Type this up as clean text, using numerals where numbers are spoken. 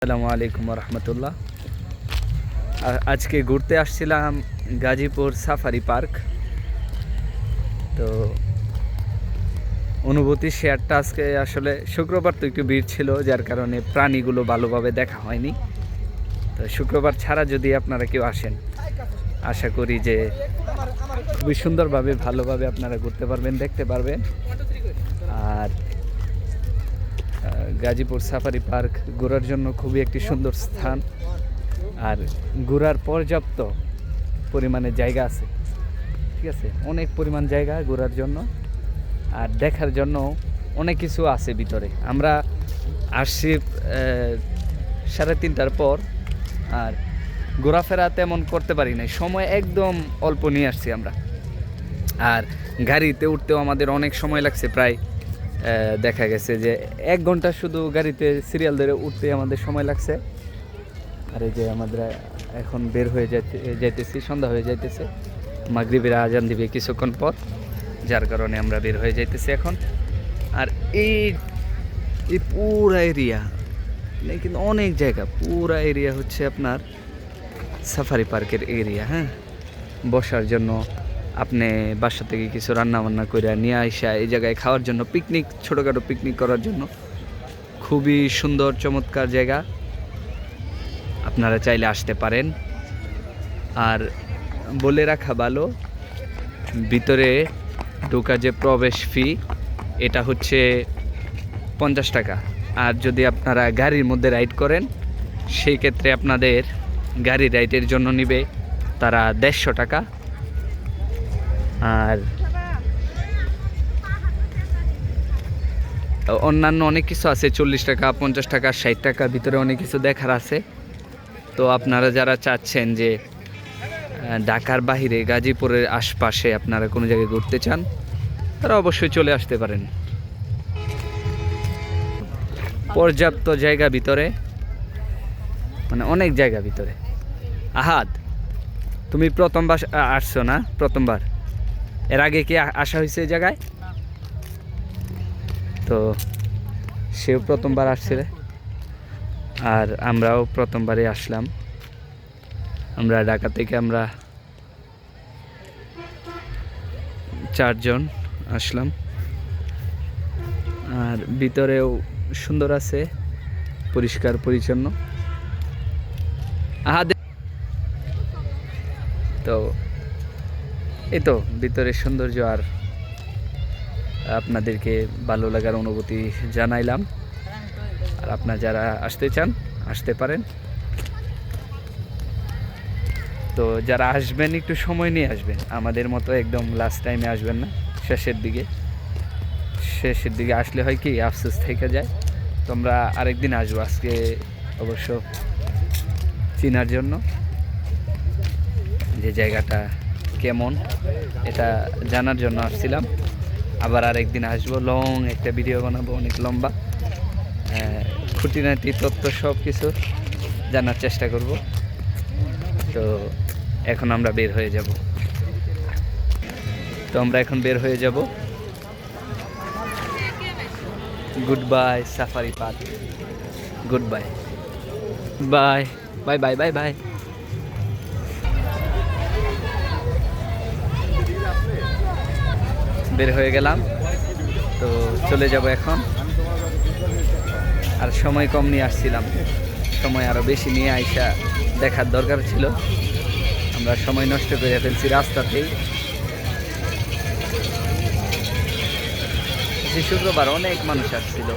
আসসালামু আলাইকুম রহমতুল্লাহ। আজকে ঘুরতে আসছিলাম গাজীপুর সাফারি পার্ক। তো অনুভূতি শেয়ারটা আজকে আসলে শুক্রবার তো একটু ভিড় ছিল, যার কারণে প্রাণীগুলো ভালোভাবে দেখা হয়নি। তো শুক্রবার ছাড়া যদি আপনারা কেউ আসেন, আশা করি যে খুবই সুন্দরভাবে ভালোভাবে আপনারা ঘুরতে পারবেন, দেখতে পারবেন। আর গাজীপুর সাফারি পার্ক ঘোরার জন্য খুবই একটি সুন্দর স্থান, আর ঘোরার পর্যাপ্ত পরিমাণে জায়গা আছে। ঠিক আছে, অনেক পরিমাণ জায়গা ঘোরার জন্য আর দেখার জন্য অনেক কিছু আছে ভিতরে। আমরা আসছি 3:30টার পর, আর ঘোরাফেরা তেমন করতে পারি নাই, সময় একদম অল্প নিয়ে আসছি আমরা। আর গাড়িতে উঠতেও আমাদের অনেক সময় লাগছে, প্রায় দেখা গেছে যে 1 ঘন্টা শুধু গাড়িতে সিরিয়াল ধরে উঠতে আমাদের সময় লাগছে। আর এই যে আমাদের এখন বের হয়ে যাইতেছি, সন্ধ্যা হয়ে যাইতেছে, মাগরিবের আজান দিবে কিছুক্ষণ পর, যার কারণে আমরা বের হয়ে যাইতেছি এখন। আর এই পুরা এরিয়া কিন্তু অনেক জায়গা, পুরা এরিয়া হচ্ছে আপনার সাফারি পার্কের এরিয়া। হ্যাঁ, বসার জন্য আপনি বাসা থেকে কিছু রান্না বান্না করে নিয়ে আসা এই জায়গায় খাওয়ার জন্য, পিকনিক, ছোটোখাটো পিকনিক করার জন্য খুবই সুন্দর চমৎকার জায়গা। আপনারা চাইলে আসতে পারেন। আর বলে রাখা ভালো, ভিতরে ঢোকা যে প্রবেশ ফি, এটা হচ্ছে 50 টাকা। আর যদি আপনারা গাড়ির মধ্যে রাইড করেন, সেই ক্ষেত্রে আপনাদের গাড়ি রাইডের জন্য নিবে তারা 150 টাকা। আর অন্যান্য অনেক কিছু আছে, 40 টাকা, 50 টাকা, 60 টাকা, ভিতরে অনেক কিছু দেখার আছে। তো আপনারা যারা চাচ্ছেন যে ঢাকার বাহিরে গাজীপুরের আশপাশে আপনারা কোনো জায়গায় ঘুরতে চান, তারা অবশ্যই চলে আসতে পারেন। পর্যাপ্ত জায়গা ভিতরে, মানে অনেক জায়গা ভিতরে। আহাদ, তুমি প্রথমবার আসছো না? প্রথমবার? এর আগে কি আসা হয়েছে এই জায়গায়? তো সেও প্রথমবার আসছিল, আর আমরাও প্রথমবারই আসলাম। আমরা ঢাকা থেকে 4 জন আসলাম। আর ভিতরেও সুন্দর আছে, পরিষ্কার পরিচ্ছন্ন। তো এই তো ভিতরের সৌন্দর্য আর আপনাদেরকে ভালো লাগার অনুভূতি জানাইলাম। আর আপনারা যারা আসতে চান আসতে পারেন। তো যারা আসবেন একটু সময় নিয়ে আসবেন, আমাদের মতো একদম লাস্ট টাইমে আসবেন না, শেষের দিকে আসলে হয় কি আফসোস থেকে যায়। তো আমরা আরেকদিন আসবো, আজকে অবশ্য চেনার জন্য যে জায়গাটা কেমন এটা জানার জন্য আসছিলাম। আবার আরেকদিন আসবো, লং একটা ভিডিও বানাবো, অনেক লম্বা, খুঁটিনাটি তথ্য সব কিছু জানার চেষ্টা করব। তো এখন আমরা বের হয়ে যাব। Good bye safari park, good bye, bye bye bye bye bye. বের হয়ে গেলাম, তো চলে যাব এখন। আর সময় কম নিয়ে আসছিলাম, সময় আরও বেশি নিয়ে আইসা দেখার দরকার ছিল, আমরা সময় নষ্ট করে ফেলছি রাস্তাতেই। শুক্রবার অনেক মানুষ আসছিল।